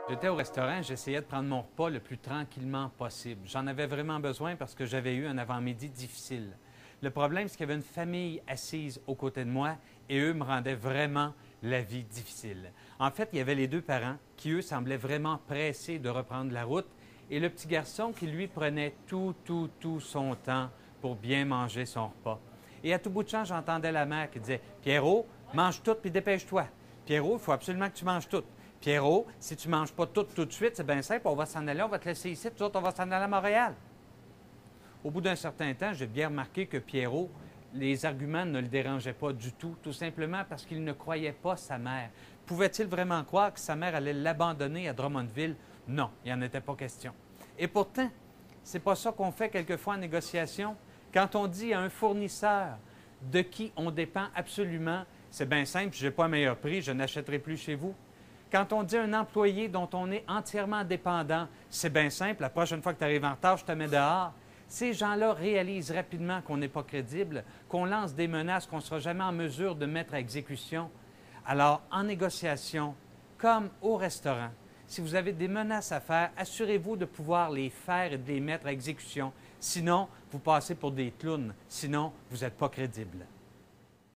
J'étais au restaurant, j'essayais de prendre mon repas le plus tranquillement possible. J'en avais vraiment besoin parce que j'avais eu un avant-midi difficile. Le problème, c'est qu'il y avait une famille assise aux côtés de moi et eux me rendaient vraiment la vie difficile. En fait, il y avait les deux parents qui, eux, semblaient vraiment pressés de reprendre la route et le petit garçon qui, lui, prenait tout son temps pour bien manger son repas. Et à tout bout de champ, j'entendais la mère qui disait « Pierrot, mange tout puis dépêche-toi. Pierrot, il faut absolument que tu manges tout. Pierrot, si tu ne manges pas tout de suite, c'est bien simple, on va s'en aller, on va te laisser ici, tout autres, on va s'en aller à Montréal. » Au bout d'un certain temps, j'ai bien remarqué que Pierrot, les arguments ne le dérangeaient pas du tout simplement parce qu'il ne croyait pas sa mère. Pouvait-il vraiment croire que sa mère allait l'abandonner à Drummondville? Non, il n'y en était pas question. Et pourtant, c'est pas ça qu'on fait quelquefois en négociation. Quand on dit à un fournisseur de qui on dépend absolument, c'est bien simple, je n'ai pas un meilleur prix, je n'achèterai plus chez vous. Quand on dit à un employé dont on est entièrement dépendant, c'est bien simple, la prochaine fois que tu arrives en retard, je te mets dehors. Ces gens-là réalisent rapidement qu'on n'est pas crédible, qu'on lance des menaces qu'on ne sera jamais en mesure de mettre à exécution. Alors, en négociation, comme au restaurant, si vous avez des menaces à faire, assurez-vous de pouvoir les faire et de les mettre à exécution. Sinon, vous passez pour des clowns. Sinon, vous n'êtes pas crédible.